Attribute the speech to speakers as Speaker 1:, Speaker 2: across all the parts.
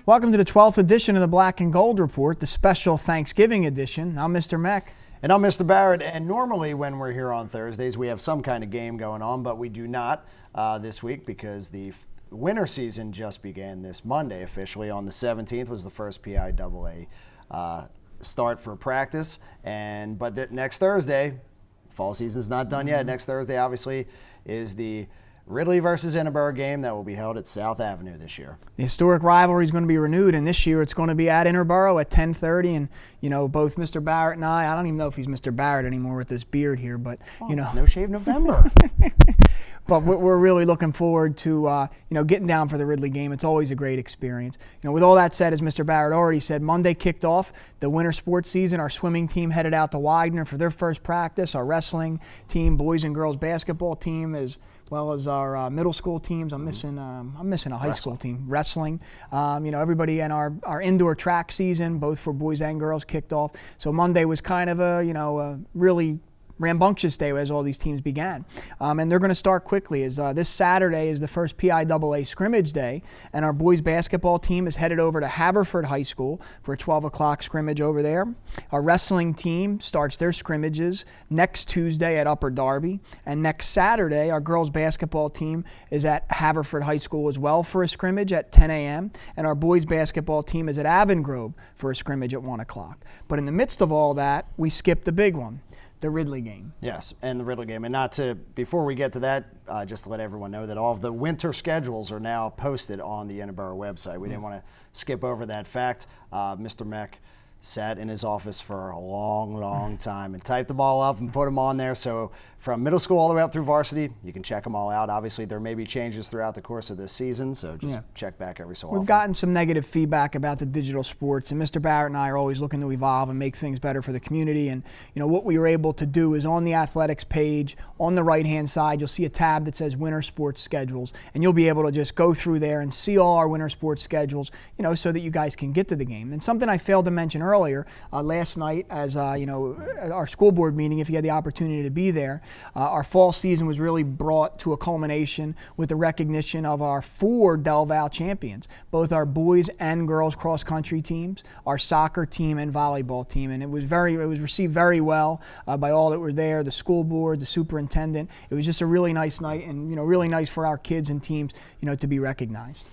Speaker 1: Welcome to the 12th edition of the Black and Gold Report, the special Thanksgiving edition. I'm Mr. Meck.
Speaker 2: And I'm Mr. Barrett, and normally when we're here on Thursdays, we have some kind of game going on, but we do not this week because the winter season just began this Monday officially. On the 17th was the first PIAA start for practice, but next Thursday, fall season's not done yet. Next Thursday, obviously, is the Ridley versus Interboro game that will be held at South Avenue this year.
Speaker 1: The historic rivalry is going to be renewed, and this year it's going to be at Interboro at 10:30. And both Mr. Barrett and I don't even know if he's Mr. Barrett anymore with this beard here, but
Speaker 2: it's No Shave November.
Speaker 1: But we're really looking forward to getting down for the Ridley game. It's always a great experience. With all that said, as Mr. Barrett already said, Monday kicked off the winter sports season. Our swimming team headed out to Widener for their first practice. Our wrestling team, boys and girls basketball team, as well as our middle school teams. I'm missing a high school team. Wrestling. Everybody, and our indoor track season, both for boys and girls, kicked off. So Monday was kind of a really rambunctious day as all these teams began. And they're going to start quickly as this Saturday is the first PIAA scrimmage day, and our boys basketball team is headed over to Haverford High School for a 12 o'clock scrimmage over there. Our wrestling team starts their scrimmages next Tuesday at Upper Darby, and next Saturday our girls basketball team is at Haverford High School as well for a scrimmage at 10 a.m., and our boys basketball team is at Avongrove for a scrimmage at 1 o'clock. But in the midst of all that, we skipped the big one. The Ridley game.
Speaker 2: Yes, and the Ridley game. And before we get to that, just to let everyone know that all of the winter schedules are now posted on the Interboro website. We didn't want to skip over that fact. Mr. Meck sat in his office for a long time and typed them all up and put them on there. So from middle school all the way up through varsity, you can check them all out. Obviously, there may be changes throughout the course of this season, so just check back every so often.
Speaker 1: We've gotten some negative feedback about the digital sports, and Mr. Barrett and I are always looking to evolve and make things better for the community. And what we were able to do is on the athletics page, on the right-hand side, you'll see a tab that says Winter Sports Schedules, and you'll be able to just go through there and see all our winter sports schedules, so that you guys can get to the game. And something I failed to mention earlier, last night as our school board meeting, if you had the opportunity to be there, our fall season was really brought to a culmination with the recognition of our 4 Del Val champions, both our boys and girls cross country teams, our soccer team and volleyball team, and it was received very well by all that were there, the school board, the superintendent. It was just a really nice night, and really nice for our kids and teams to be recognized.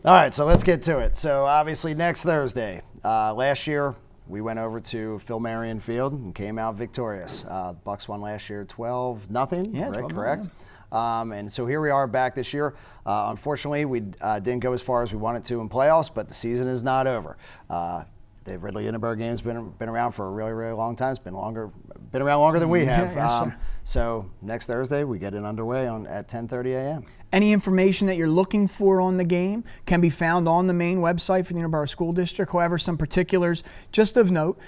Speaker 2: All right, so let's get to it. So obviously next Thursday, last year we went over to Phil Marion Field and came out victorious. Bucks won last year 12-0.
Speaker 1: Yeah,
Speaker 2: right, correct. And so here we are back this year. Unfortunately, we didn't go as far as we wanted to in playoffs, but the season is not over. The Ridley Interboro game's been around for a really long time. It's been around longer than we have.
Speaker 1: Yes,
Speaker 2: so next Thursday we get it underway at 10:30 a.m.
Speaker 1: Any information that you're looking for on the game can be found on the main website for the Interboro School District. However, some particulars just of note.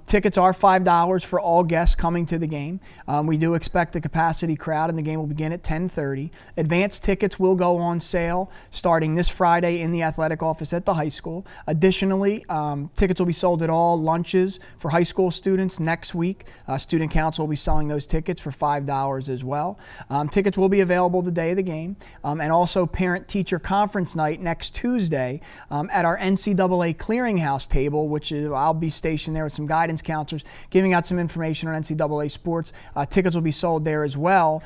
Speaker 1: Tickets are $5 for all guests coming to the game. We do expect a capacity crowd, and the game will begin at 10:30. Advanced tickets will go on sale starting this Friday in the athletic office at the high school. Additionally, tickets will be sold at all lunches for high school students next week. Student Council will be selling those tickets for $5 as well. Tickets will be available the day of the game. And also parent-teacher conference night next Tuesday at our NCAA clearinghouse table, which I'll be stationed there with some guidance counselors giving out some information on NCAA sports. Tickets will be sold there as well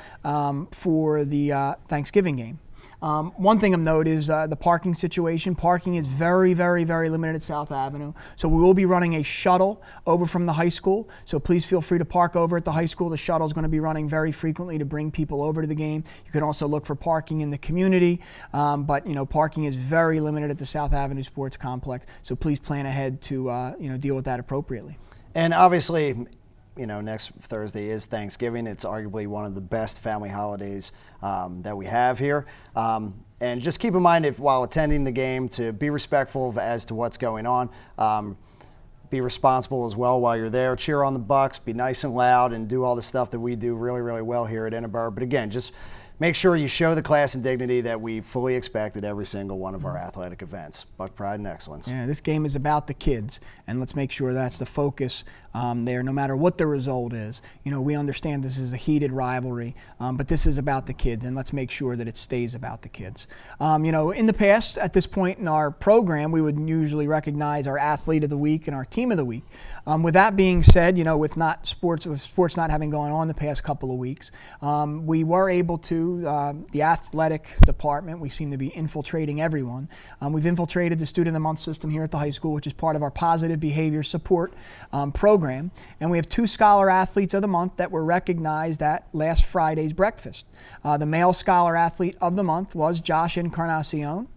Speaker 1: for the Thanksgiving game. One thing of note is the parking situation. Parking is very limited at South Avenue. So we will be running a shuttle over from the high school. So please feel free to park over at the high school. The shuttle is going to be running very frequently to bring people over to the game. You can also look for parking in the community. But parking is very limited at the South Avenue Sports Complex. So please plan ahead to deal with that appropriately.
Speaker 2: And obviously, next Thursday is Thanksgiving. It's arguably one of the best family holidays that we have here. And just keep in mind, while attending the game, to be respectful as to what's going on. Be responsible as well while you're there. Cheer on the Bucks. Be nice and loud and do all the stuff that we do really well here at Interboro. But again, just make sure you show the class and dignity that we fully expect at every single one of our athletic events. Buck pride and excellence.
Speaker 1: Yeah, this game is about the kids, and let's make sure that's the focus there, no matter what the result is. We understand this is a heated rivalry, but this is about the kids, and let's make sure that it stays about the kids. In the past, at this point in our program, we would usually recognize our athlete of the week and our team of the week. With that being said, with sports not having gone on the past couple of weeks, we were able to, the athletic department, we seem to be infiltrating everyone. We've infiltrated the Student of the Month system here at the high school, which is part of our positive behavior support program. And we have 2 Scholar Athletes of the Month that were recognized at last Friday's breakfast. The male Scholar Athlete of the Month was Josh Encarnacion.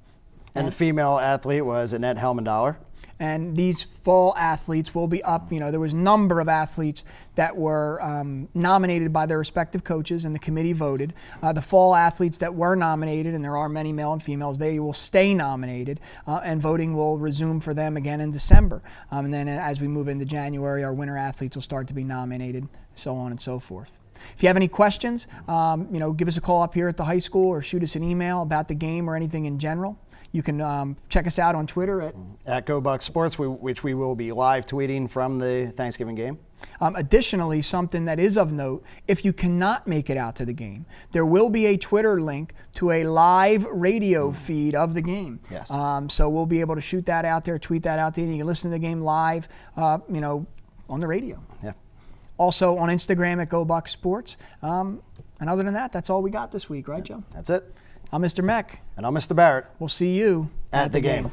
Speaker 2: And the female athlete was Annette Helmendaler.
Speaker 1: And these fall athletes will be up. There was a number of athletes that were nominated by their respective coaches, and the committee voted. The fall athletes that were nominated, and there are many male and females, they will stay nominated, and voting will resume for them again in December. And then as we move into January, our winter athletes will start to be nominated, so on and so forth. If you have any questions, give us a call up here at the high school or shoot us an email about the game or anything in general. You can check us out on Twitter
Speaker 2: at GoBuckSports, which we will be live tweeting from the Thanksgiving game.
Speaker 1: Additionally, something that is of note, if you cannot make it out to the game, there will be a Twitter link to a live radio feed of the game.
Speaker 2: Yes.
Speaker 1: So we'll be able to shoot that out there, tweet that out there, and you can listen to the game live, on the radio.
Speaker 2: Yeah.
Speaker 1: Also on Instagram at GoBuckSports. And other than that, that's all we got this week, right, Joe?
Speaker 2: That's it.
Speaker 1: I'm Mr. Meck.
Speaker 2: And I'm Mr. Barrett.
Speaker 1: We'll see you
Speaker 2: at the game.